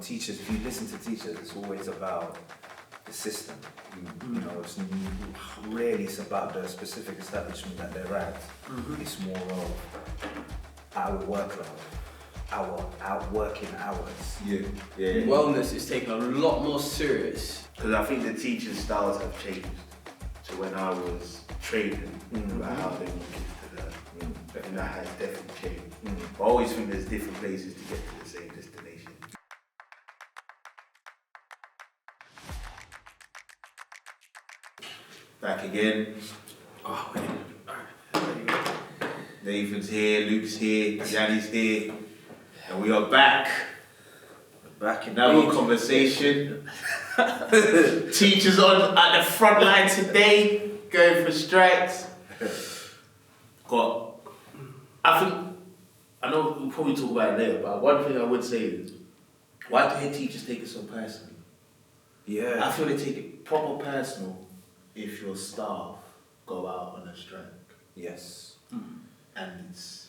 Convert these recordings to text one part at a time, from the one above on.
teachers, if you listen to teachers, it's always about the system. You know, it's rarely it's about the specific establishment that they're at. It's more of our workload, our working hours. Wellness is taken a lot more serious. Because I think the teaching styles have changed to when I was training about how they want kids to learn. And that has definitely changed. But I always think there's different places to get to the same destination. Back again. Oh, wait. Nathan's here, Luke's here, Yanni's here, and we are back. Back in Another conversation. Teachers on at the front line today, going for strikes. I know we'll probably talk about it later, but one thing I would say is, why do head teachers take it so personally? Yeah. I feel they take it proper personal if your staff go out on a strike. Yes. And it's...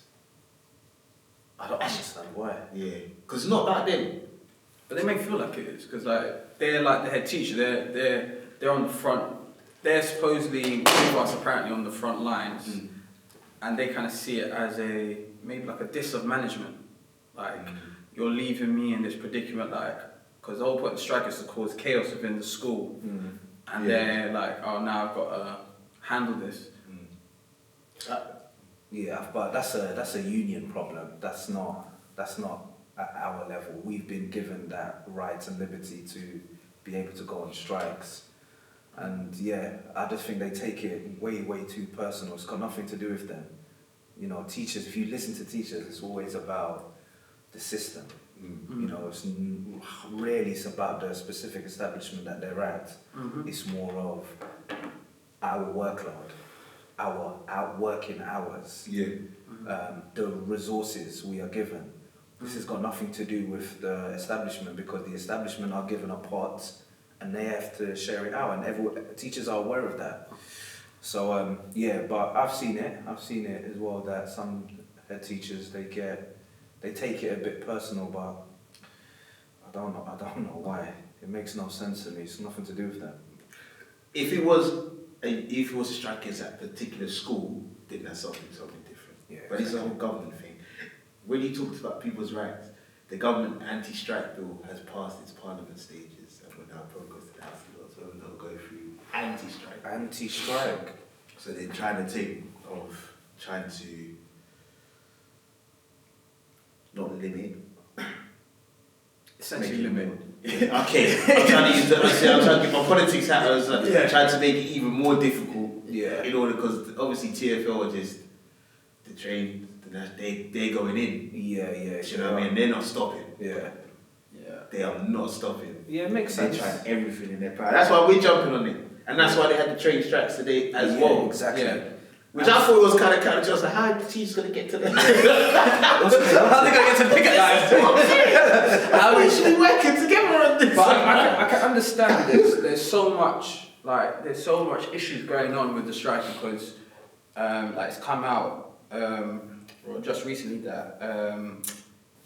I don't understand why. Yeah, because it's not about them. But they make it feel like it is, because like they're like the head teacher. They're on the front. They're supposedly with us apparently on the front lines, and they kind of see it as maybe like a diss of management. Like you're leaving me in this predicament, like because the whole point of the strike is to cause chaos within the school, and they're like, oh, now I've got to handle this. Yeah, but that's a union problem. That's not at our level. We've been given that right and liberty to be able to go on strikes, and yeah, I just think they take it way too personal. It's got nothing to do with them. You know, teachers. If you listen to teachers, it's always about the system. You know, it's rarely it's about the specific establishment that they're at. It's more of our workload, our working hours, the resources we are given. This has got nothing to do with the establishment, because the establishment are given a pot and they have to share it out, and teachers are aware of that. So but I've seen it as well, that some head teachers they take it a bit personal, but I don't know why. It makes no sense to me. It's nothing to do with that. If it was a strike against that particular school, then that's something different. Yeah, but it's a whole government thing. When you talked about people's rights, the government anti-strike bill has passed its parliament stages, and we're now progress to the House of Lords, so we're not going through anti-strike. Anti-strike. So they're trying to not limit. Essentially limit. Okay, I'm trying to get my politics hat on, trying to make it even more difficult. In order, because obviously TFL are just the train, they're going in. Do you know what I mean? They're not stopping. They are not stopping. Yeah, it makes sense. They're trying everything in their power. That's why we're jumping on it, and that's why they had the train strikes today as well. Exactly. Which I thought was kind of just like, how are the teachers going to get to the... How are they going to get to picket lines? How we should be working together on this? But I can understand this. There's so much issues going on with the strike, because it's come out just recently that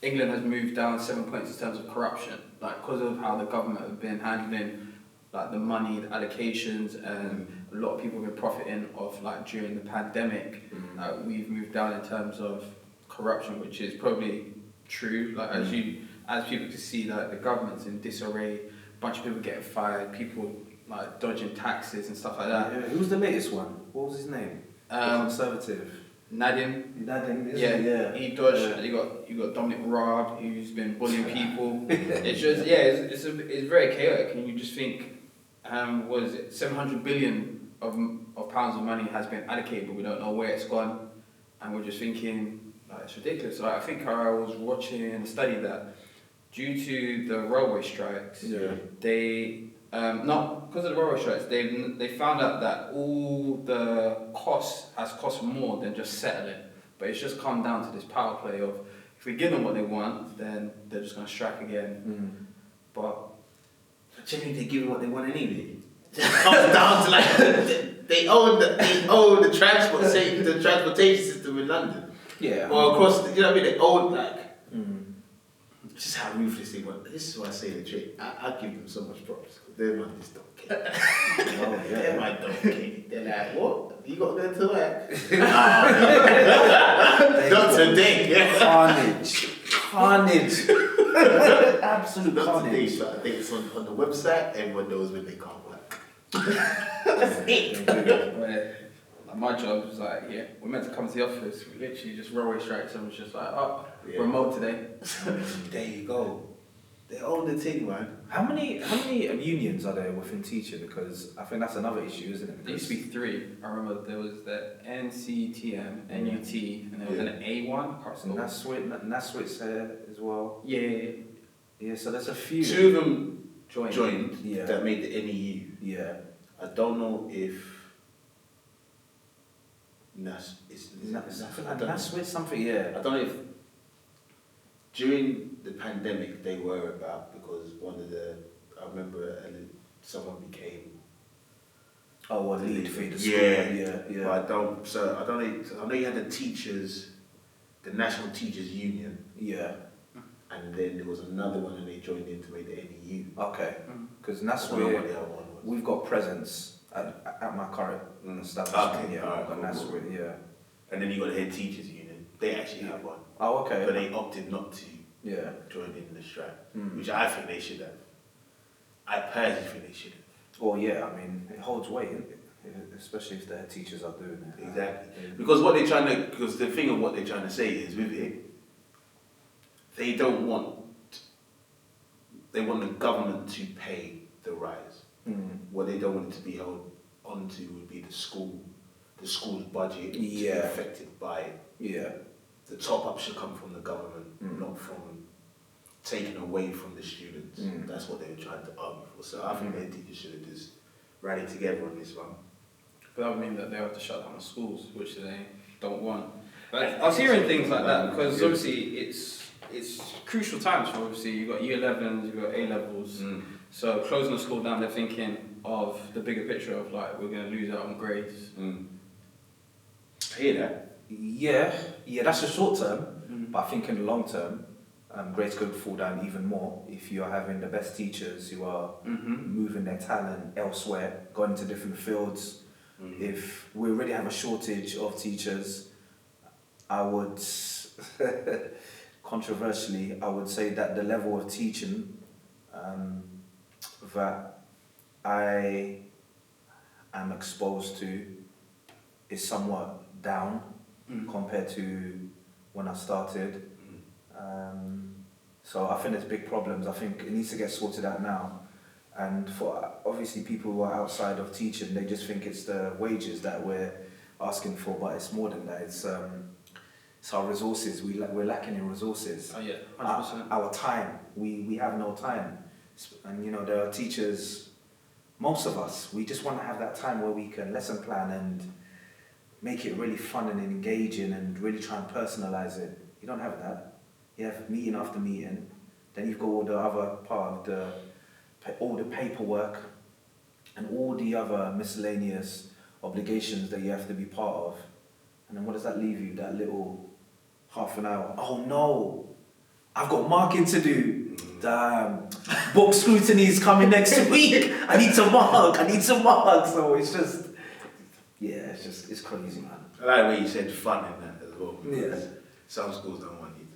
England has moved down 7 points in terms of corruption, like because of how the government have been handling like the money, the allocations, and a lot of people have been profiting off like during the pandemic. We've moved down in terms of corruption, which is probably true. Like as people can see, like the government's in disarray, a bunch of people getting fired, people like dodging taxes and stuff like that. Yeah. Who was the latest one? What was his name? Conservative. Nadim, yeah. He dodged. You got Dominic Raab, who's been bullying people. It's just it's very chaotic, and you just think, what is it? 700 billion of pounds of money has been allocated, but we don't know where it's gone, and we're just thinking like it's ridiculous. Like, I think I was watching a study that due to the railway strikes, they not because of the railway strikes, they found out that all the costs has cost more than just settling. But it's just come down to this power play of, if we give them what they want, then they're just going to strike again. But generally they give them what they want anyway. It comes down to like they own the transportation system in London. Yeah. Or across, you know what I mean? They own like. Just how ruthless they were. This is why I say the trick. I give them so much props. Their man just don't care. Oh, yeah. Their man don't care. They're like, what? You got to go to work? Not today. Carnage. Absolute Not carnage. today, but I think it's on the website. Everyone knows when they can't work. That's it. Like my job was like, we're meant to come to the office. We literally just railway strikes and was just like, remote today. There you go. They own the thing, man. How many unions are there within teaching? Because I think that's another issue, isn't it? There used to be 3. I remember there was the NCTM, NUT, and there was an A1. And NASWIT's there as well. Yeah. So there's a few. 2 of them joined. that made the NEU. Yeah. I don't know if NASWIT something, yeah. I don't know if during the pandemic they were about, because I remember someone became lead for the school. Yeah. But I don't know. I know you had the National Teachers Union. Yeah. And then there was another one, and they joined in to make the NEU. Okay. Because NASWIT, we've got presence at my current establishment. Okay. Yeah, we've got NASWIT, yeah. And then you got the Head Teachers Union. They actually have one. Oh, okay. But they opted not to join in the strike, which I think they should have. I personally think they should have. Well, yeah, I mean, it holds weight, especially if their teachers are doing it. Exactly. Because the thing of what they're trying to say is with it, they want the government to pay the rise. What they don't want it to be held onto would be the school's budget to be affected by it. Yeah. The top up should come from the government, not from taken away from the students. That's what they were trying to argue for. So I think their teachers should have just rallied together on this one. But that would mean that they have to shut down the schools, which they don't want. But I was hearing things like that because obviously it's crucial times for obviously you've got Year 11s, you've got A levels. So closing the school down, they're thinking of the bigger picture of like we're going to lose out on grades. I hear that. Yeah, that's the short term, but I think in the long term, grades could fall down even more if you're having the best teachers who are moving their talent elsewhere, going into different fields. If we already have a shortage of teachers, I would, controversially, I would say that the level of teaching that I am exposed to is somewhat down compared to when I started. So I think there's big problems. I think it needs to get sorted out now. And for obviously people who are outside of teaching, they just think it's the wages that we're asking for, but it's more than that. It's our resources. We're lacking in resources. Oh yeah, 100%. Our time. We have no time. And you know, there are teachers, most of us, we just want to have that time where we can lesson plan and make it really fun and engaging and really try and personalize it. You don't have that. You have meeting after meeting. Then you've got all the other part of all the paperwork and all the other miscellaneous obligations that you have to be part of. And then what does that leave you? That little half an hour. Oh no, I've got marking to do. Damn, book scrutiny is coming next week. I need to mark. So it's just, it's crazy, man. I like the way you said fun in that as well. Yeah. Some schools don't want you to.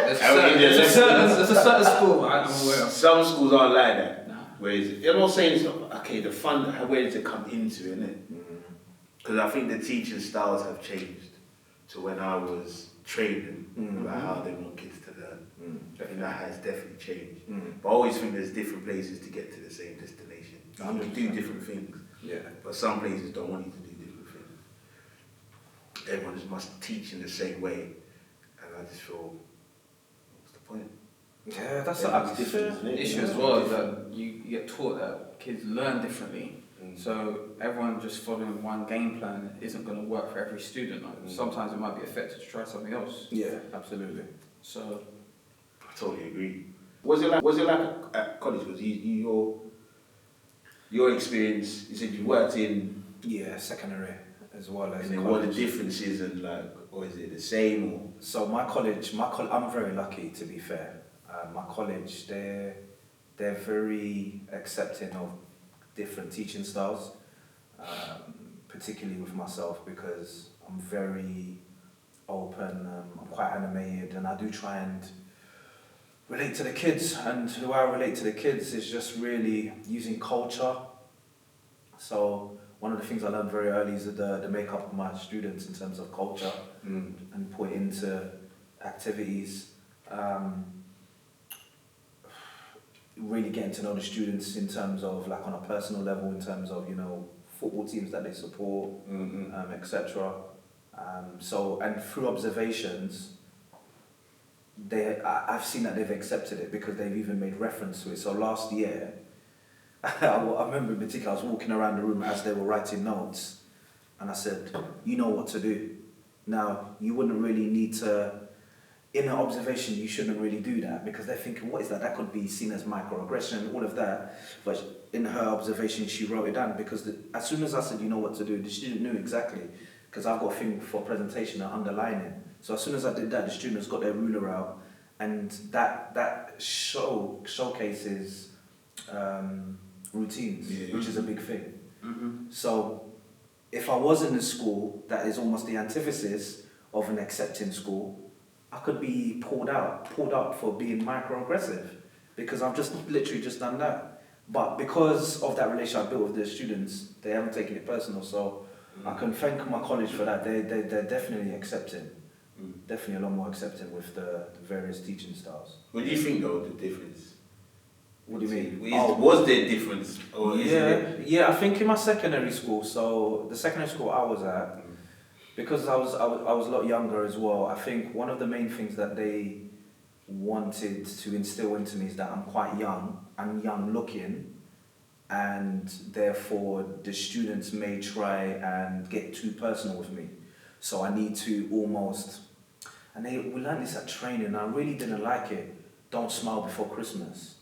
There's a certain school I'm aware of. Some schools aren't like that. No. Whereas, I'm not saying it's not, okay, the fun, where does it come into, innit? Because I think the teaching styles have changed to when I was training about how they want kids to learn. I think that has definitely changed. But I always think there's different places to get to the same destination. You can do different things. Yeah. But some places don't want you to do different things. Everyone just must teach in the same way. And I just feel, what's the point? Yeah, that's the issue as well, is that you get taught that kids learn differently. So everyone just following one game plan isn't going to work for every student. Sometimes it might be effective to try something else. Yeah, absolutely. So I totally agree. Was it like at college? Was your experience? You said you worked in secondary as well as And then what are the differences and like, or is it the same or? So my college, I'm very lucky to be fair. My college, they're very accepting of different teaching styles, particularly with myself because I'm very open, I'm quite animated, and I do try and relate to the kids. And the way I relate to the kids is just really using culture. So one of the things I learned very early is the makeup of my students in terms of culture and put into activities. Really getting to know the students in terms of like on a personal level, in terms of, you know, football teams that they support, etc. So, and through observations, I've seen that they've accepted it because they've even made reference to it. So last year, I remember in particular, I was walking around the room as they were writing notes, and I said, you know what to do. Now, you wouldn't really need to, in an observation, you shouldn't really do that because they're thinking, what is that? That could be seen as microaggression, all of that. But in her observation, she wrote it down because as soon as I said, you know what to do, the student knew exactly, because I've got a thing for presentation and underlining. So as soon as I did that, the students got their ruler out, and that showcases routines, which is a big thing. So if I was in a school that is almost the antithesis of an accepting school, I could be pulled up for being microaggressive because I've just literally just done that. But because of that relationship I built with the students, they haven't taken it personal. So I can thank my college for that. They're definitely accepting. Definitely a lot more accepting with the various teaching styles. What do you think though, the difference? What do you mean? Was there a difference? Or yeah, I think in my secondary school, so the secondary school I was at, because I was a lot younger as well, I think one of the main things that they wanted to instill into me is that I'm quite young, I'm young looking, and therefore the students may try and get too personal with me. So I need to almost, and we learned this at training, and I really didn't like it, don't smile before Christmas.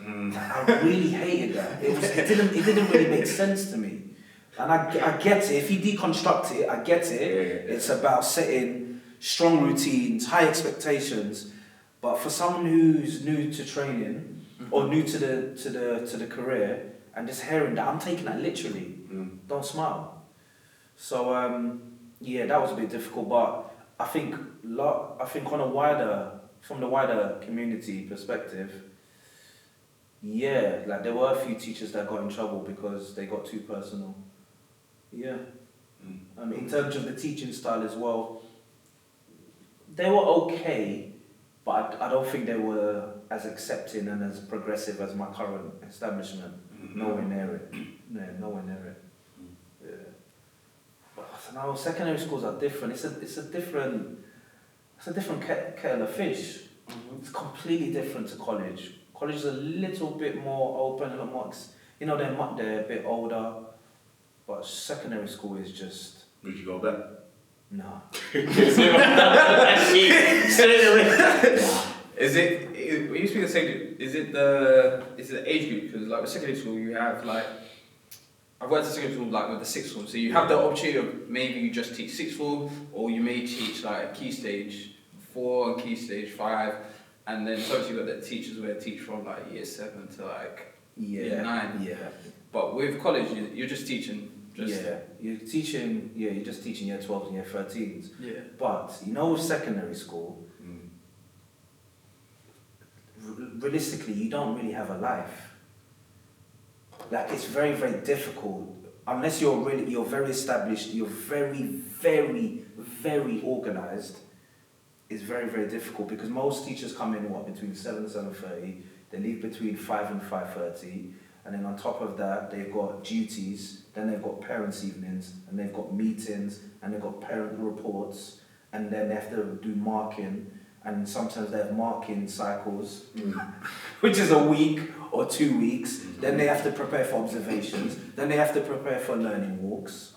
I really hated that. It didn't really make sense to me. And I get it, if you deconstruct it, I get it. It's about setting strong routines, high expectations. But for someone who's new to training or new to the career and just hearing that, I'm taking that literally. Don't smile. So yeah, that was a bit difficult. But I think from the wider community perspective, yeah, like there were a few teachers that got in trouble because they got too personal. Yeah. In terms of the teaching style as well, they were okay, but I don't think they were as accepting and as progressive as my current establishment. Nowhere near it. No, nowhere near it. Yeah. But now secondary schools are different. It's a different kettle of fish. It's completely different to college. College is a little bit more open, a lot more. They're a bit older. But secondary school is just... Would you go back? No. Is it, when you speak of secondary, is it the age group? Because like with secondary school you have like, I've worked at secondary school like with the sixth form, so you have the opportunity of maybe you just teach sixth form, or you may teach like key stage 4 and key stage 5, and then obviously you've got the teachers where they teach from like year 7 to like year 9. Yeah. But with college, you're just teaching. You're just teaching year 12s and year 13s. Yeah. But, with secondary school, realistically, you don't really have a life. Like, it's very, very difficult. Unless you're very established, you're very, very, very organised, it's very, very difficult because most teachers come in, between 7 and 7:30, they leave between 5 and 5:30, and then on top of that, they've got duties, then they've got parents' evenings, and they've got meetings, and they've got parent reports, and then they have to do marking, and sometimes they have marking cycles, which is a week or 2 weeks. Then they have to prepare for observations, then they have to prepare for learning walks.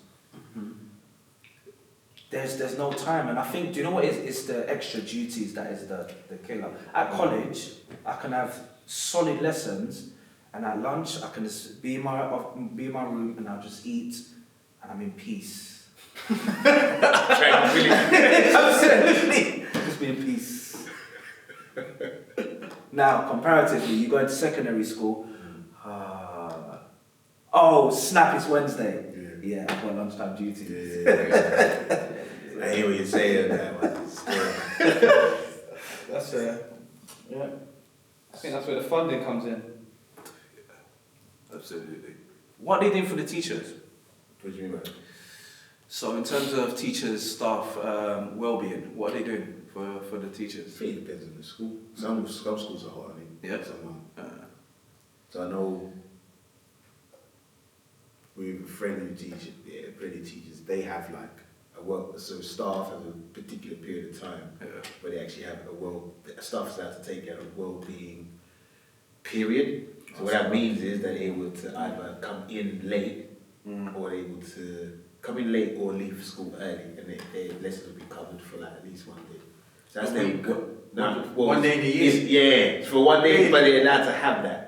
There's no time, and I think, do you know what it is? It's the extra duties that is the killer. At college, I can have solid lessons, and at lunch, I can just be in my room and I'll just eat, and I'm in peace. Absolutely. Just be in peace. Now, comparatively, you go into secondary school. Oh, snap! It's Wednesday. Yeah, I've got lunchtime duties. I hear what you're saying there, man. That's yeah. I think that's where the funding comes in. Absolutely. What are they doing for the teachers? What do you mean, man? So in terms of teachers, staff, well-being, what are they doing for the teachers? I think it depends on the school. Some schools are hard, some aren't. So I know with friendly teachers, they have like staff has a particular period of time where they actually have staff is allowed to take care of well-being period. So what that means is they're able to either come in late or they're able to come in late or leave school early, and their lessons will be covered for like at least 1 day. So that's one day in a year? Yeah, for 1 day, but they're allowed to have that.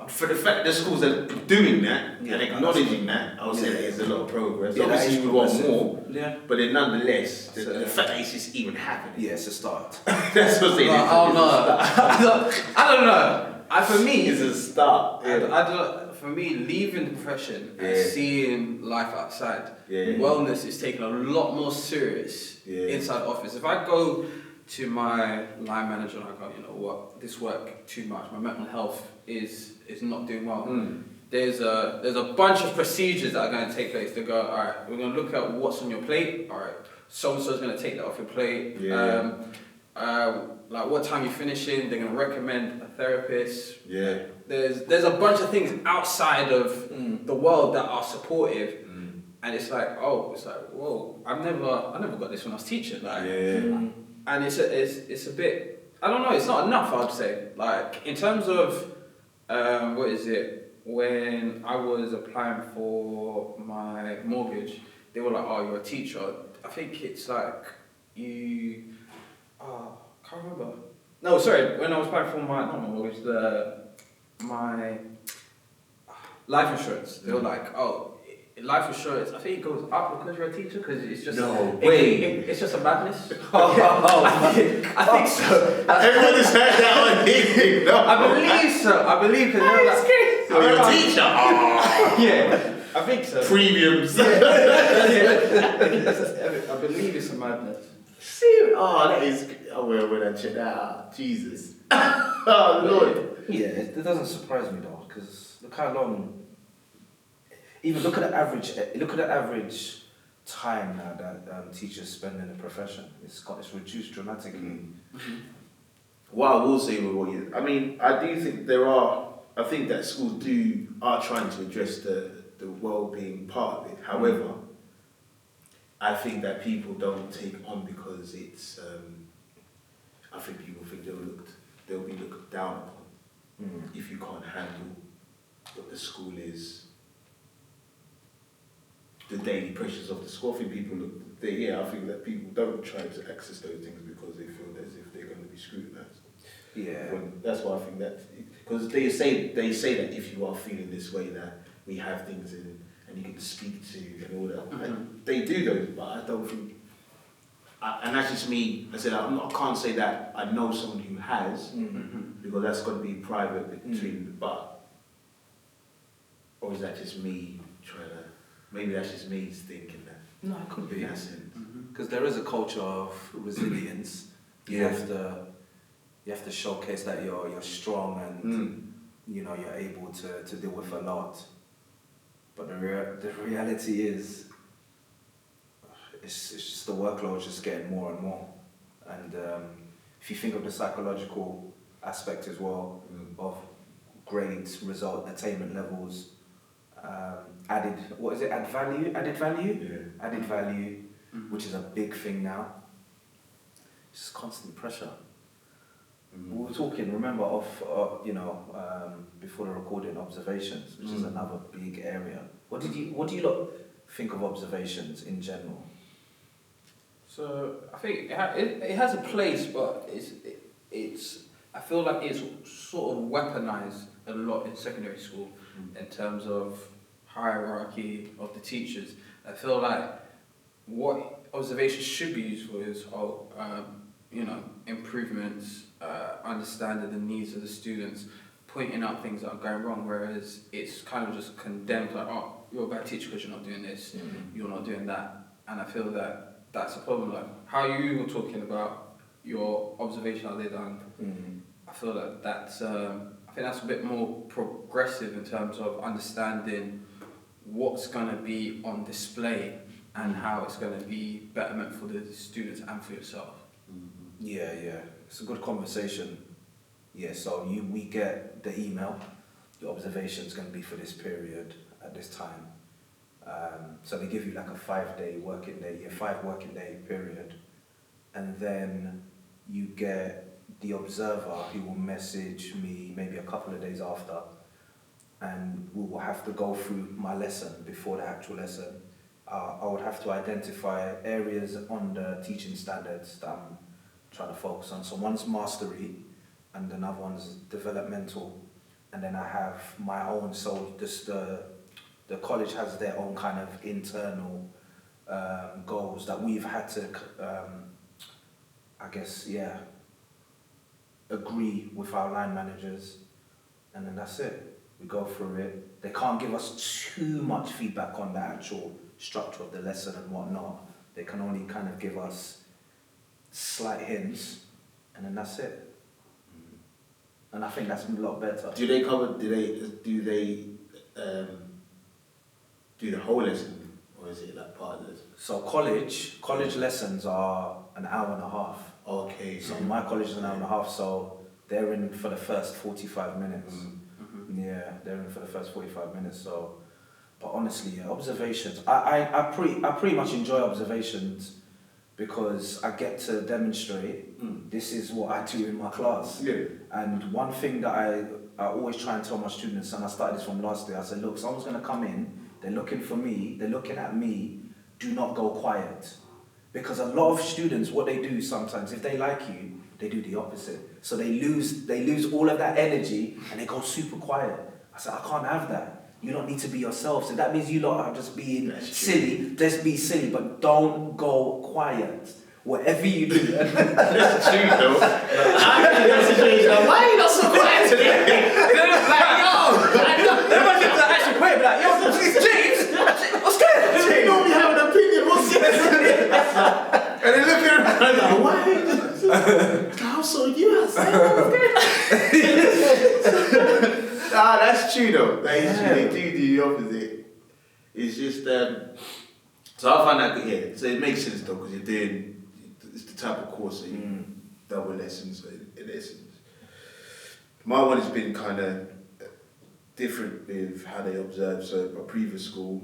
For the fact that the schools are doing that and acknowledging that, I would say there's a lot of progress. Obviously, we want more, but then nonetheless, the fact that it's just even happening. Yeah, it's a start. That's what I'm saying. I don't know. For me, it's a start. For me, leaving the profession and seeing life outside, wellness is taken a lot more serious inside the office. If I go to my line manager and I go, you know what, this work too much, my mental health is not doing well. There's a bunch of procedures that are going to take place to go, all right, we're going to look at what's on your plate, all right, so-and-so's going to take that off your plate. Like what time you're finishing, they're going to recommend a therapist. There's a bunch of things outside of the world that are supportive, and it's like, whoa, I never got this when I was teaching, and it's a bit, I don't know, it's not enough, I'd say. Like in terms of when I was applying for my mortgage, they were like, oh, you're a teacher. I think it's like can't remember. No, sorry. When I was applying for not my mortgage, my life insurance, they were like, oh, life insurance. I think it goes up because you're a teacher, because it's just it's just a madness. I think so. Everyone has heard that on here. No. I believe so. I believe because you're a teacher. Yeah, I think so. Premiums. I believe it's a madness. That is. Oh, when I check that out, Jesus. Oh Lord. Yeah, it doesn't surprise me though, because look how long. Even look at the average time now that teachers spend in the profession. It's reduced dramatically. What I will say with I do think I think that schools are trying to address the well-being part of it. However, I think that people don't take on because it's. I think people think they'll be looked down upon if you can't handle what the school is. The daily pressures of the school. I think I think that people don't try to access those things because they feel as if they're going to be scrutinised. Yeah. That's why I think that, because they say that if you are feeling this way, that we have things and you can speak to and all that. They do those, but I don't think. And that's just me. I said I can't say that I know someone who has because that's got to be private between. But or is that just me trying to? Maybe that's just me thinking that. No, it could be. Because there is a culture of resilience. You have to showcase that you're strong and you're able to deal with a lot. But the reality is, it's just the workload is just getting more and more. And if you think of the psychological aspect as well of grades, result, attainment levels. Added value, which is a big thing now. It's just constant pressure. We were talking, remember, before the recording, observations, which is another big area. What do you lot think of observations in general? So I think it has a place, but I feel like it's sort of weaponized a lot in secondary school in terms of hierarchy of the teachers. I feel like what observations should be used for is, improvements, understanding the needs of the students, pointing out things that are going wrong, whereas it's kind of just condemned, like, oh, you're a bad teacher because you're not doing this, you're not doing that. And I feel that that's a problem. Like, how you were talking about your observation, how they done, I feel that that's, I think that's a bit more progressive in terms of understanding what's going to be on display and how it's going to be betterment for the students and for yourself. Yeah, it's a good conversation. Yeah, so we get the email, your observation is going to be for this period at this time. So they give you like a 5 working day period, and then you get the observer who will message me maybe a couple of days after, and we will have to go through my lesson before the actual lesson. I would have to identify areas on the teaching standards that I'm trying to focus on. So one's mastery and another one's developmental, and then I have my own. So just the college has their own kind of internal goals that we've had to, agree with our line managers, and then that's it. We go through it. They can't give us too much feedback on the actual structure of the lesson and whatnot. They can only kind of give us slight hints, and then that's it. And I think that's a lot better. Do they do the whole lesson, or is it like part of it? So college lessons are an hour and a half. Okay. So my college is an hour and a half, so they're in for the first 45 minutes. Yeah, they're in for the first 45 minutes. So, but honestly, observations. I pretty much enjoy observations because I get to demonstrate this is what I do in my class. Yeah. And one thing that I always try and tell my students, and I started this from last year, I said, look, someone's going to come in, they're looking for me, they're looking at me, do not go quiet. Because a lot of students, what they do sometimes, if they like you, they do the opposite. So they lose all of that energy and they go super quiet. I said, I can't have that. You don't need to be yourself. So that means you lot are just being silly. Just be silly, but don't go quiet. Whatever you do. That's true though. I'm in that situation. Why are you not so quiet today? They're like, yo, they're actually quiet, like, yo, James, what's good? They normally have an opinion. What's this? And they're looking around like, why? How so you outside? That's true though. They do the opposite. It's just so I find that so it makes sense though, because it's the type of course that you double lessons in essence. My one has been kind of different with how they observe. So my previous school,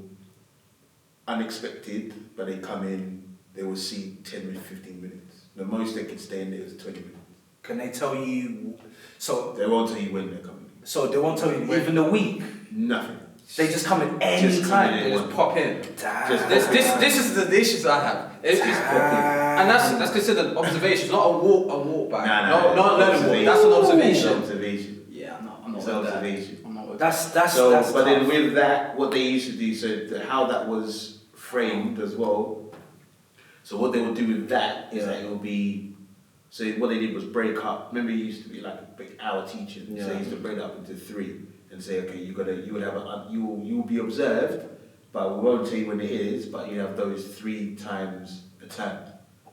unexpected, but they come in, they will see 10 minutes, 15 minutes. The most they can stay in there is 20 minutes. Can they tell you? So they won't tell you when they're coming in. So they won't tell you even the week? Nothing. They just come in any time. They just pop in. Damn. This is the issues I have. It's just pop in. And that's considered observation, not a walk back. No, not learning walk. That's an observation. Observation. Yeah, I'm not it's with observation. that. I'm not with that's so, that's but tough. then with that, what they used to do, so how that was framed as well. So what they would do with that is that it would be. So what they did was break up. Remember, it used to be like a big hour teaching. So they used to break it up into 3 and say, okay, you will be observed, but we won't tell you when it is. But you have those 3 times a term.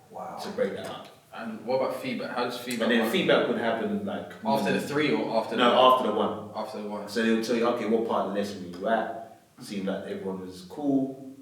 Wow. To break that up. And what about feedback? How does feedback? And then work? feedback would happen like After the 3 or after the after the 1. After the 1. So they would tell you, okay, what part of the lesson were you at? Seemed like everyone was cool,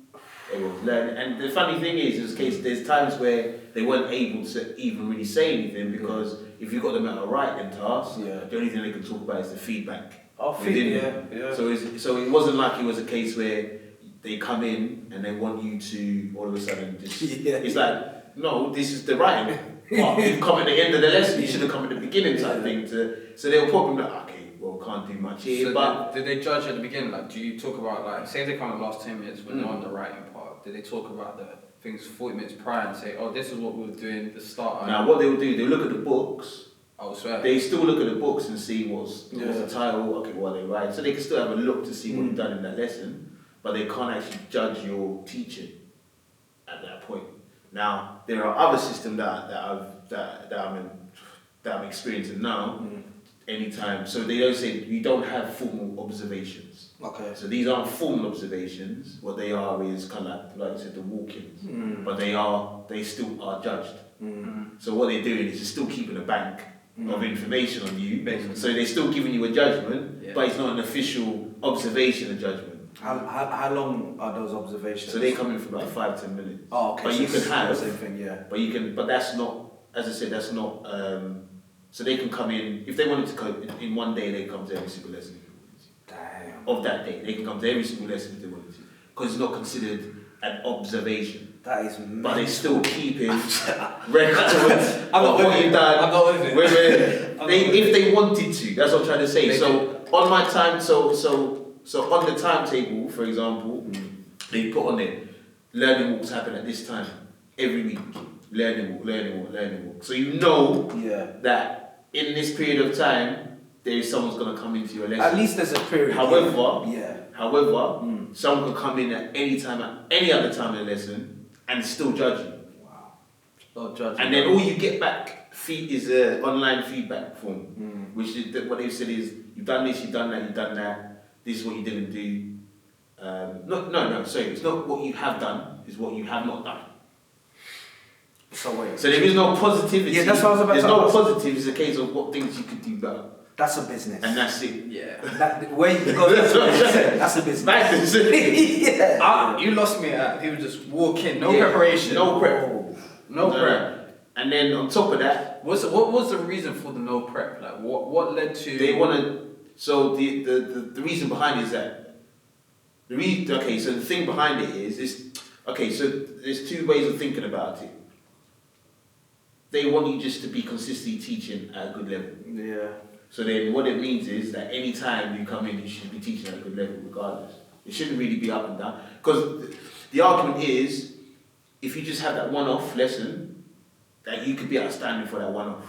everyone was learning. And the funny thing is, there's times where they weren't able to even really say anything because if you got them at a writing task, the only thing they can talk about is the feedback. Yeah. So it wasn't like it was a case where they come in and they want you to all of a sudden just. It's like, no, this is the writing. You've come at the end of the lesson. You should have come at the beginning type thing. So they'll probably be like, okay, well, can't do much here. So but did they judge at the beginning? Like, do you talk about like, say they come in the last 10 minutes when they're on the writing part? Did they talk about the things 40 minutes prior and say, oh, this is what we were doing at the start? Now, what they will do, they'll look at the books. I swear. They still look at the books and see what's the title. Okay, what they write. So they can still have a look to see what you've done in that lesson, but they can't actually judge your teaching. at that point. Now there are other systems that I'm experiencing now. Anytime, so they don't say you don't have formal observations. Okay. So these aren't formal observations. What they are is kind of like you said, the walk-ins. But they still are judged. So what they're doing is they're still keeping a bank of information on you. Basically. So they're still giving you a judgment, but it's not an official observation of judgment. How long are those observations? So they come in for about 5-10 minutes. Oh, okay. But so you can have the same thing, yeah. But that's not, as I said, that's not. So they can come in if they wanted to come in one day. They come to every single lesson Damn. of that day. They can come to every single lesson if they wanted to, because it's not considered an observation. That is. But they still keeping records I'm not of what you've done. I'm not with it. If they wanted to, that's what I'm trying to say. So on my time, so on the timetable, for example, they put on there, learning walks happen at this time every week. Learning walk. So you know that in this period of time, someone's gonna come into your lesson. At least there's a period. However, someone can come in at any time, at any other time in the lesson, and still judge you. Wow. Not judging. And then all you get back is an online feedback form, which is what they've said is you've done this, you've done that, you've done that. This is what you didn't do. Sorry, it's not what you have done, it's what you have not done. So wait. So there is no positivity. Yeah, that's what I was about There's to no ask. positive. It's a case of what things you could do better, That's a business. and that's it. Yeah. Where you go, that's a business. Yeah. You lost me at people just walk in, no preparation. No prep. No prep. And then on top of that, What was the reason for the no prep? Like what led to? they want to. So the reason behind it is that So the thing behind it is this. Okay, so there's two ways of thinking about it. They want you just to be consistently teaching at a good level. Yeah. So then what it means is that any time you come in, you should be teaching at a good level regardless. It shouldn't really be up and down. Because the argument is, if you just have that one-off lesson, that you could be outstanding for that one-off.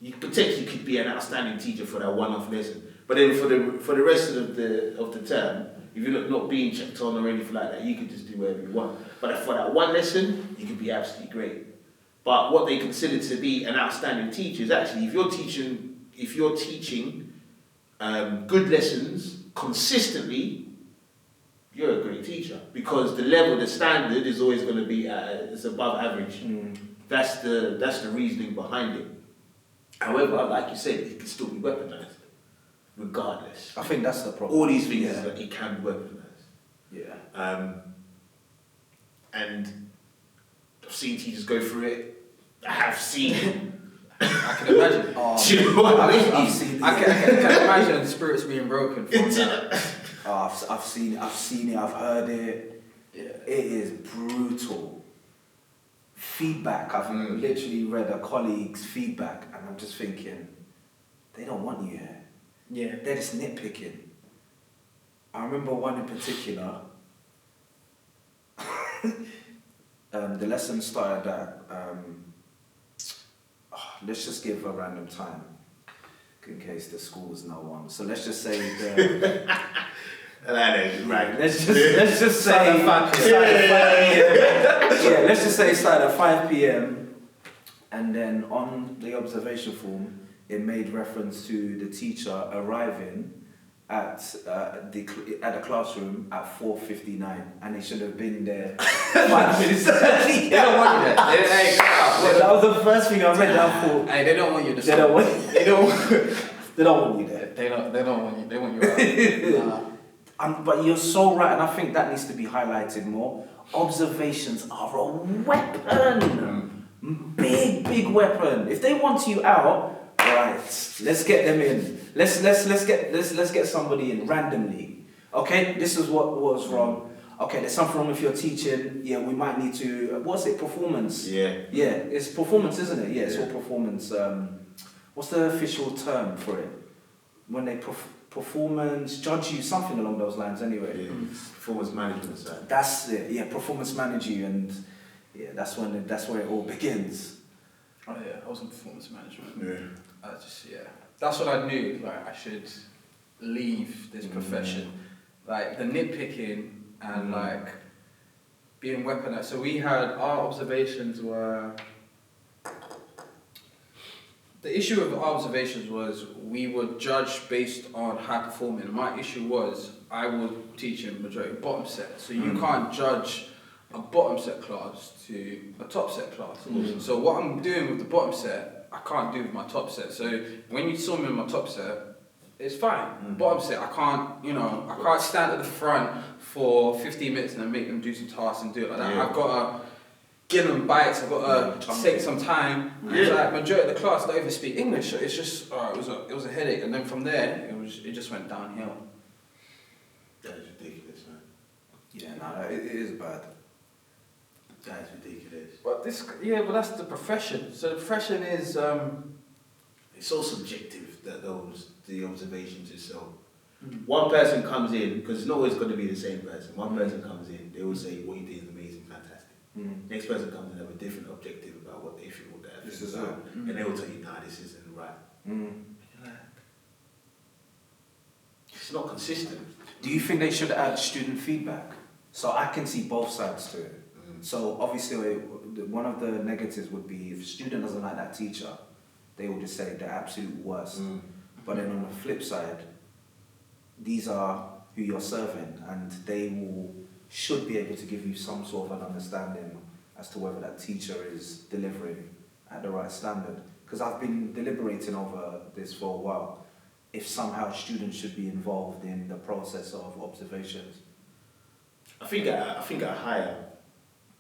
You potentially could be an outstanding teacher for that one-off lesson. But then for the rest of the term, if you're not being checked on or anything like that, you could just do whatever you want. But for that one lesson, you could be absolutely great. But what they consider to be an outstanding teacher is actually if you're teaching good lessons consistently, you're a great teacher, because the standard is always going to be it's above average. That's the reasoning behind it. However, like you said, it can still be weaponized, regardless. I think that's the problem. All these things is that it can be weaponized. Yeah. And I've seen teachers go through it. I have seen it. I can imagine. Do you know what I mean? I've seen it. I can imagine the spirits being broken from that. I've seen it. I've heard it. Yeah. It is brutal. Feedback. I've literally read a colleague's feedback, and I'm just thinking, they don't want you here. Yeah. They're just nitpicking. I remember one in particular. The lesson started at. Let's just give a random time, in case the school's no one. So let's just say the. Right. Let's just say. Let's just say it started at 5 p.m. and then on the observation form, it made reference to the teacher arriving at the classroom at 4:59, and they should have been there 5 minutes early. They don't want you there. That was the first thing I read. I thought, Hey, they don't want you to. they don't want you there. They don't want you. They want you out. But you're so right, and I think that needs to be highlighted more. Observations are a weapon, big weapon. If they want you out, right, let's get them in. Let's get somebody in randomly. Okay, this is what was wrong. Okay, there's something wrong with your teaching. Yeah, we might need to. What's it? Performance. Yeah, it's performance, isn't it? Yeah, it's all performance. What's the official term for it? When they performance judge you, something along those lines. Anyway, performance management side. That's it. Yeah, performance manage you, and that's where it all begins. Oh yeah, I was in performance management. Yeah. That's what I knew. Like I should leave this profession. Like the nitpicking and like being weaponized. So we had our observations were. The issue with our observations was we would judge based on high performing. My issue was I would teach in majority bottom set, so you can't judge a bottom set class to a top set class. So what I'm doing with the bottom set, I can't do with my top set. So when you saw me in my top set, it's fine. Bottom set, I can't stand at the front for 15 minutes and then make them do some tasks and do it like that. I've got to give them bites, I've got to take some time. It's like majority of the class don't even speak English, so it's just, it was a headache. And then from there, it just went downhill. That is ridiculous, man. Yeah, no, it is bad. That is ridiculous. But that's the profession. So the profession is... It's all subjective, the observations itself. One person comes in, because it's not always going to be the same person. One person comes in, they will say, what you did is amazing, fantastic. Next person comes in and have a different objective about what they feel that this is about. And they will tell you, nah, this isn't right. And you're like, it's not consistent. Do you think they should add student feedback? So I can see both sides to it. So obviously, one of the negatives would be if a student doesn't like that teacher, they will just say the absolute worst. But then on the flip side, these are who you're serving, and they should be able to give you some sort of an understanding as to whether that teacher is delivering at the right standard. Because I've been deliberating over this for a while, if somehow students should be involved in the process of observations. I think at higher.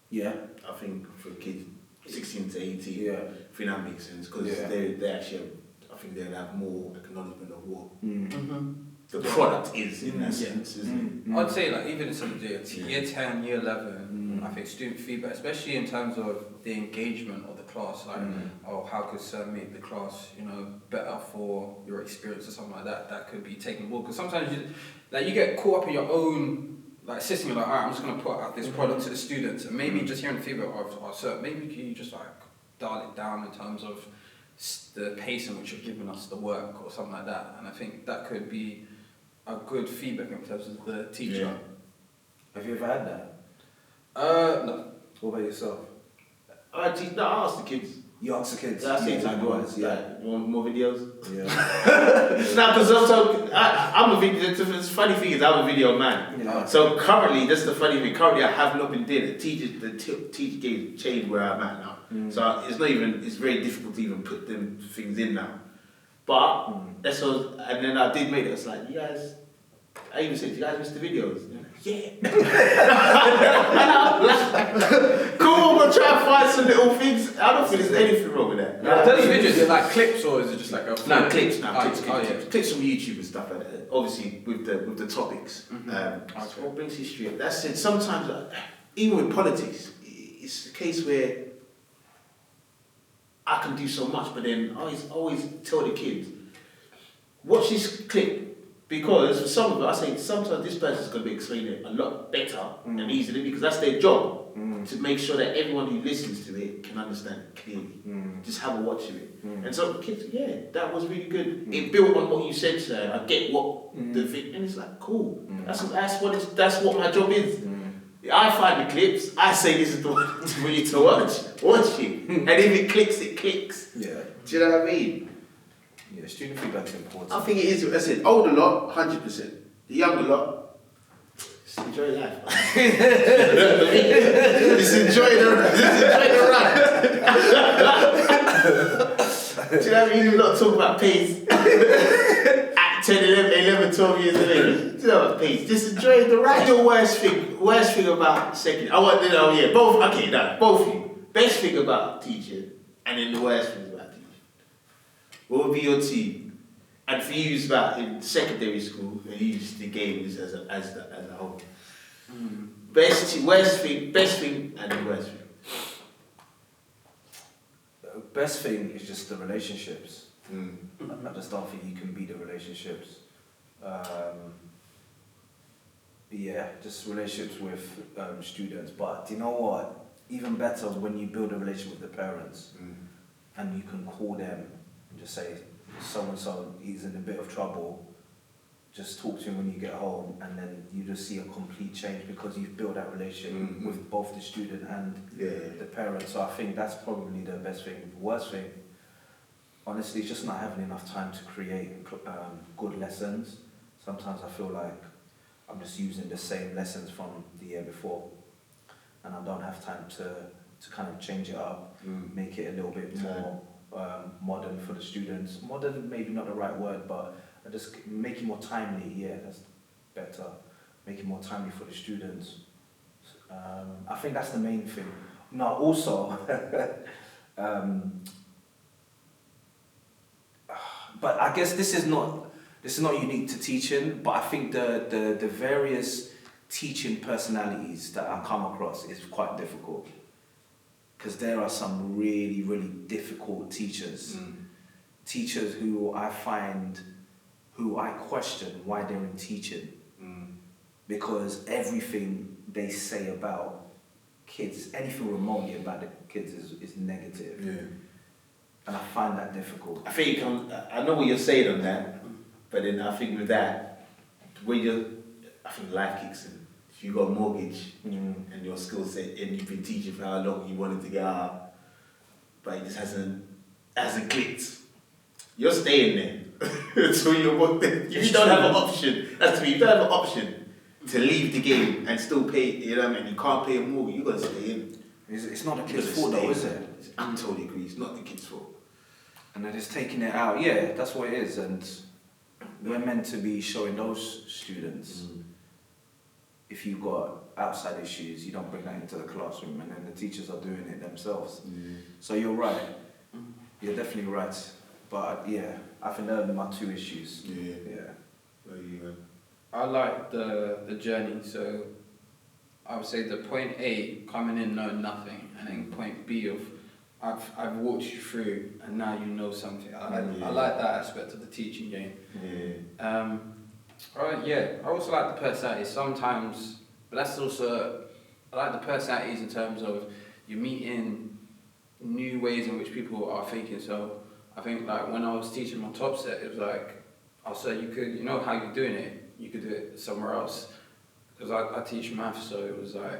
Yeah. I think for kids 16 to 18, yeah. I think that makes sense, because they actually, I think they'll have more acknowledgement of what the product is in that sense, isn't it? I'd say like even in some of the year 10, year 11, I think student feedback, especially in terms of the engagement of the class, like how could Sir make the class, better for your experience or something like that, that could be taken board. Because sometimes you get caught up in your own system, you're like, alright, I'm just going to put out this product to the students, and maybe just hearing the feedback of Sir, maybe you just dial it down in terms of the pace in which you're giving us the work or something like that. And I think that could be a good feedback in terms of the teacher. Yeah. Have you ever had that? No. What about yourself? I ask the kids. You ask the kids? That's it, likewise, yeah. Like, you want more videos? Yeah. No, because sometimes I'm a video. The funny thing is, I'm a video man. Yeah. So currently, that's the funny thing. Currently, I have not been doing it. The teacher game changed where I'm at now. So it's not even. It's very difficult to even put them things in now. But that's all. And then I did make it. It's like, you guys. I even said, you guys miss the videos? Yeah. Cool, I'm gonna try and find some little things. I don't think there's anything wrong with that. Those videos, are like clips or is it just like a... No, clips, clips. Clips from YouTube and stuff like that. Obviously, with the topics. What brings history up? That's it. Sometimes, even with politics, it's a case where I can do so much, but then I always tell the kids, watch this clip. Because for some of us, I say sometimes this person's going to be explaining it a lot better and easily, because that's their job, to make sure that everyone who listens to it can understand it clearly. Just have a watch of it. And so kids, that was really good. It built on what you said, sir. I get what the thing, and it's like, cool. That's what my job is. I find the clips, I say this is the one for you to watch it. And if it clicks, it clicks. Yeah. Do you know what I mean? Yeah, student feedback's important. I think it is. I said, older lot, 100%. The younger lot, just enjoy life. Just enjoy the run. Do you know what I mean? We're not talking about pace. At 10, 11, 12 years of age. Do you know about pace? Just enjoy the ride. What's your worst thing about second? Both of you. Best thing about teaching, and then the worst thing about teaching. What would be your team? And for you, it's about in secondary school, and you used the games as a whole. Best thing, worst thing, best thing, and the worst thing. The best thing is just the relationships. I just don't think you can beat the relationships. Just relationships with students. But do you know what? Even better when you build a relationship with the parents, and you can call them. Just say, so-and-so, he's in a bit of trouble. just talk to him when you get home, and then you just see a complete change because you've built that relationship with both the student and the parent. So I think that's probably the best thing. The worst thing, honestly, is just not having enough time to create good lessons. Sometimes I feel like I'm just using the same lessons from the year before, and I don't have time to kind of change it up, make it a little bit more modern for the students. Modern, maybe not the right word, but just make it more timely. Yeah, that's better. Make it more timely for the students. I think that's the main thing. Now, also, but I guess this is not unique to teaching. But I think the various teaching personalities that I come across is quite difficult, because there are some really, really difficult teachers. Teachers who I question why they're in teaching, because everything they say about kids, anything remotely about the kids is negative. And I find that difficult. I think I know what you're saying on that, but then I think with that, I think life kicks in. If you got a mortgage and your skill set, and you've been teaching for how long you wanted to get out, but it just hasn't clicked, you're staying there. So you don't have an option. That's me. You don't have an option to leave the game and still pay. You know what I mean? You can't pay a mortgage. You got to stay in. It's not the kid's fault, though, is it? I totally agree. It's not the kid's fault. And they're just taking it out. Yeah, that's what it is. And we're meant to be showing those students. If you've got outside issues, you don't bring that into the classroom, and then the teachers are doing it themselves. So you're right. You're definitely right. But yeah, I think those are my two issues. Where you going? I like the journey. So I would say the point A, coming in knowing nothing, and then point B of I've walked you through and now you know something. I like that aspect of the teaching game. I also like the personalities sometimes, but that's also, I like the personalities in terms of you're meeting new ways in which people are thinking. So I think like when I was teaching my top set, it was like, I'll say you know how you're doing it, you could do it somewhere else. Because I teach maths, so it was like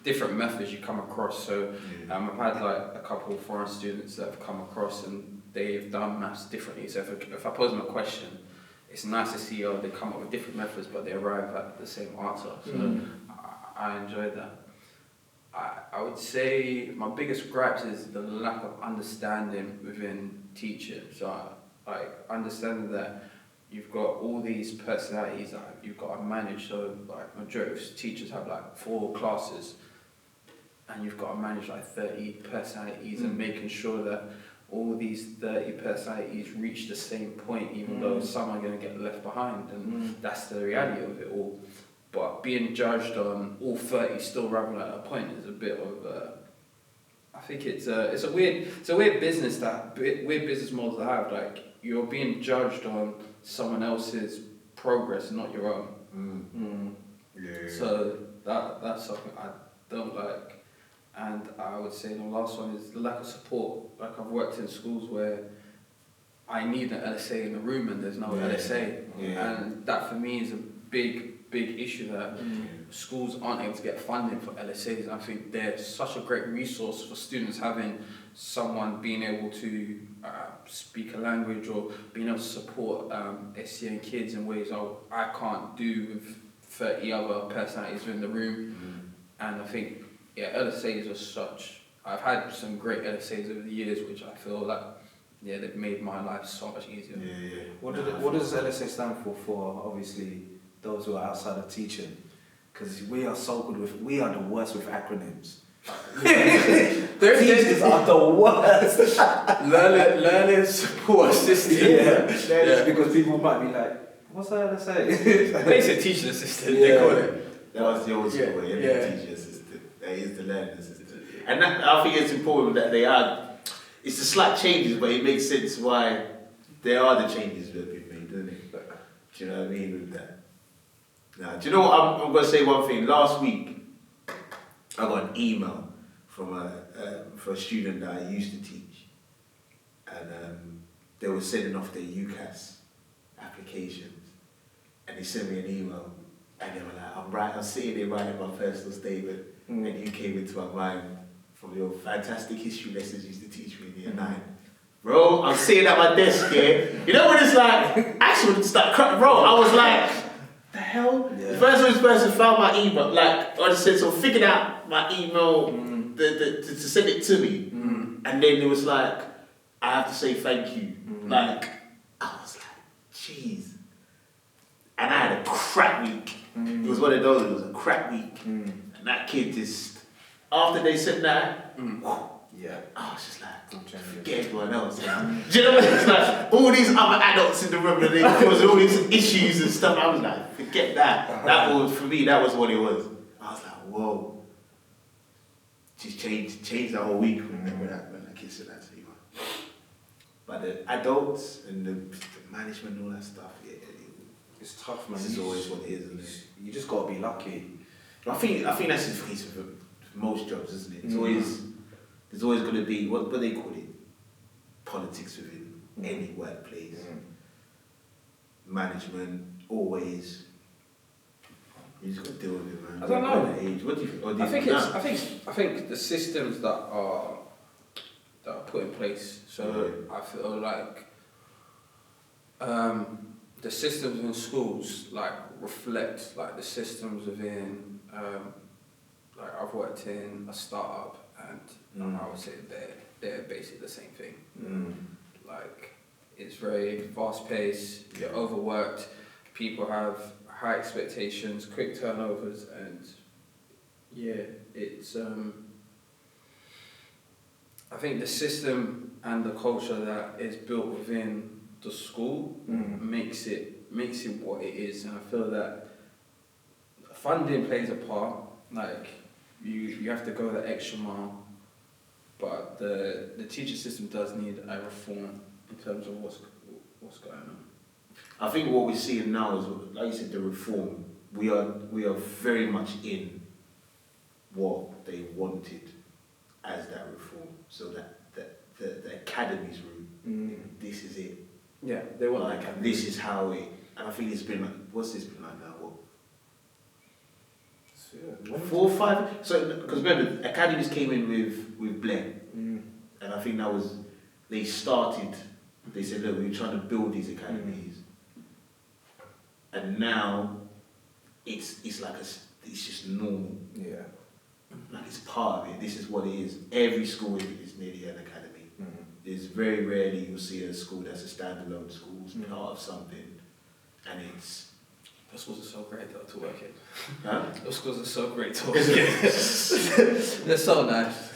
different methods you come across. So I've had like a couple of foreign students that have come across and they've done maths differently. So if I pose them a question, it's nice to see they come up with different methods, but they arrive at the same answer. So I enjoyed that. I would say my biggest gripes is the lack of understanding within teaching. So like understanding that you've got all these personalities that you've got to manage. So like majority of teachers have like 4 classes, and you've got to manage like 30 personalities and making sure that all these 30 personalities reach the same point, even though some are going to get left behind, and that's the reality of it all. But being judged on all 30 still arriving at a point is a bit of I think it's a weird business weird business model to have. Like you're being judged on someone else's progress, not your own. So that's something I don't like. And I would say the last one is the lack of support. Like I've worked in schools where I need an LSA in the room and there's no LSA. And that for me is a big issue that schools aren't able to get funding for LSAs. I think they're such a great resource for students, having someone being able to speak a language or being able to support SCN kids in ways I can't do with 30 other personalities in the room. And I think LSAs are such. I've had some great LSAs over the years, which I feel like they've made my life so much easier. What does LSA stand for? For obviously those who are outside of teaching, because we are the worst with acronyms. Teachers are the worst. Learning support assistant. Because people might be like, what's that LSA? They say teaching assistant. They call it. That was the old school way. Teacher assistant. That is the learning assistant. And that, I think it's important that they are. It's the slight changes, but it makes sense why there are the changes that have been made, doesn't it? Do you know what I mean with that? Now, do you know what? I'm going to say one thing. Last week, I got an email from a student that I used to teach, and they were sending off their UCAS applications, they sent me an email, and they were like, I'm sitting there writing my personal statement, and you came into my mind from your fantastic history lessons you used to teach me in year 9. Bro, I'm sitting at my desk here. You know when it's like, I actually would start crying. Bro, I was like, the hell? Yeah. The first time this person found my email, like, I just said, so figured out my email to send it to me. And then it was like, I have to say thank you. Like, I was like, jeez. And I had a crap week. It was one of those, it was a crap week. And that kid just, after they said that, yeah, I was just like, forget everyone else. Do you know what I mean? It's like all these other adults in the room and they causing all these issues and stuff. I was like, forget that. That was, for me, that was what it was. I was like, whoa. Just changed that whole week when that kid said that to you. But the adults and the management and all that stuff, yeah, it's tough, man. This is always what it is, isn't it? You just gotta be lucky. I think that's the case for most jobs, isn't it? It's always, there's always going to be, what they call it? Politics within any workplace. Management, always. You just got to deal with it, man. I don't know. Age. What do you think? I think the systems that are put in place. So I feel like the systems in schools like reflect like the systems within like I've worked in a startup and I would say they're basically the same thing. Like it's very fast paced, you're overworked, people have high expectations, quick turnovers, and yeah, it's I think the system and the culture that is built within the school makes it what it is, and I feel that funding plays a part. Like you have to go the extra mile, but the teacher system does need a reform in terms of what's going on. I think what we're seeing now is, like you said, the reform. We are very much in what they wanted as that reform. So that the academy's route, this is it. Yeah, they want like academy. This is how it. And I think it's been like, what's this been like now? What? 4 or 5. So because remember, academies came in with Blair, and I think that was they started. They said, look, we're trying to build these academies, and now it's like it's just normal. Yeah. Like it's part of it. This is what it is. Every school is nearly an academy. It's very rarely you'll see a school that's a standalone school, it's part of something, and it's. Those schools are so great though to work in. Huh? Those schools are so great to work in. They're so nice.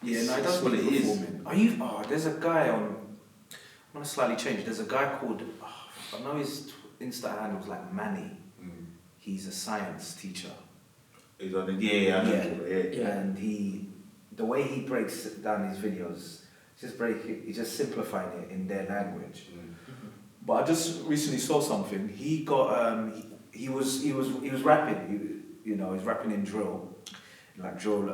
Yeah, no, that's what it is. Are you? Oh, there's a guy on. I'm gonna slightly change. There's a guy called. I know his Insta handle's like Manny. He's a science teacher. He's on the yeah. And the way he breaks down his videos, he's just simplifying it in their language. But I just recently saw something. He got he was rapping. He's rapping in drill, like drill.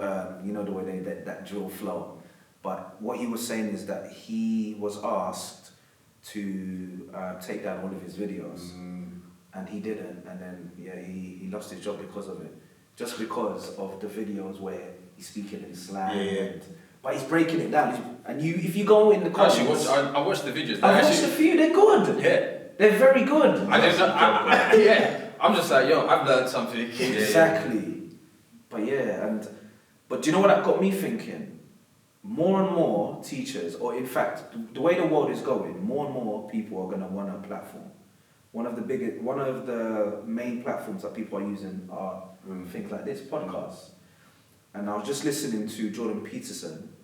You know the way that drill flow. But what he was saying is that he was asked to take down all of his videos, and he didn't. And then he lost his job because of it. Just because of the videos where he's speaking in slang, but he's breaking it down. And if you go in the comments, I watched the videos. I watched a few. They're good. Yeah, they're very good. I'm just like, yo, I've learned something. Exactly. But do you know what that got me thinking? More and more teachers, or in fact, the way the world is going, more and more people are going to want a platform. One of the main platforms that people are using are things like this, podcasts. And I was just listening to Jordan Peterson.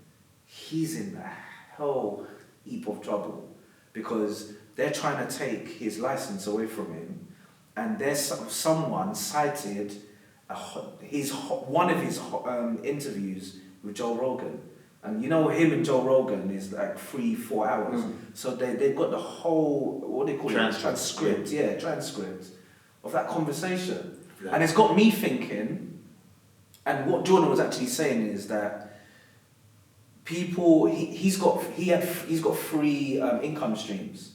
He's in a hell heap of trouble because they're trying to take his license away from him, and there's someone cited one of his interviews with Joe Rogan. And you know him and Joe Rogan is like 3-4 hours. So they've got the whole, what they call it? Transcript. Yeah, transcript of that conversation. Yeah. And it's got me thinking, and what Jordan was actually saying is that people, he's got 3 income streams.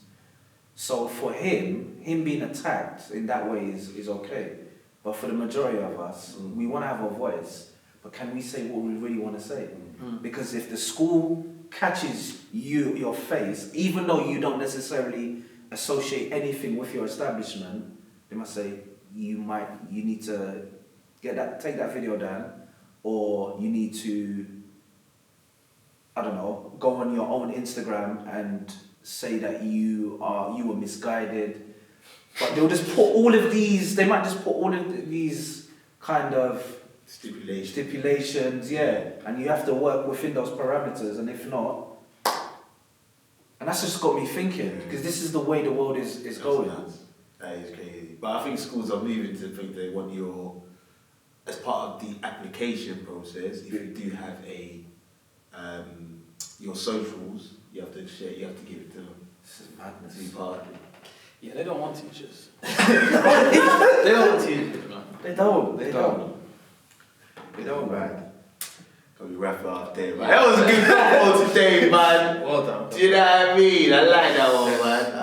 So for him being attacked in that way is okay. But for the majority of us, we want to have a voice, but can we say what we really want to say? Because if the school catches your face, even though you don't necessarily associate anything with your establishment, they must say you need to take that video down, or you need to, I don't know, go on your own Instagram and say that you were misguided. But they'll just put all of these, they might just put all of these kind of stipulations, yeah, and you have to work within those parameters, and if not, and that's just got me thinking, because this is the way the world is going. Nuts. That is crazy. But I think schools are moving to think they want as part of the application process, if you do have your socials, you have to share, you have to give it to them. This is madness. To be part of it. Yeah, they don't want teachers. They don't want teachers, man. They don't, man. Can we wrap it up there, man? That was a good combo today, man. Well done. Do you know what I mean? I like that one, man.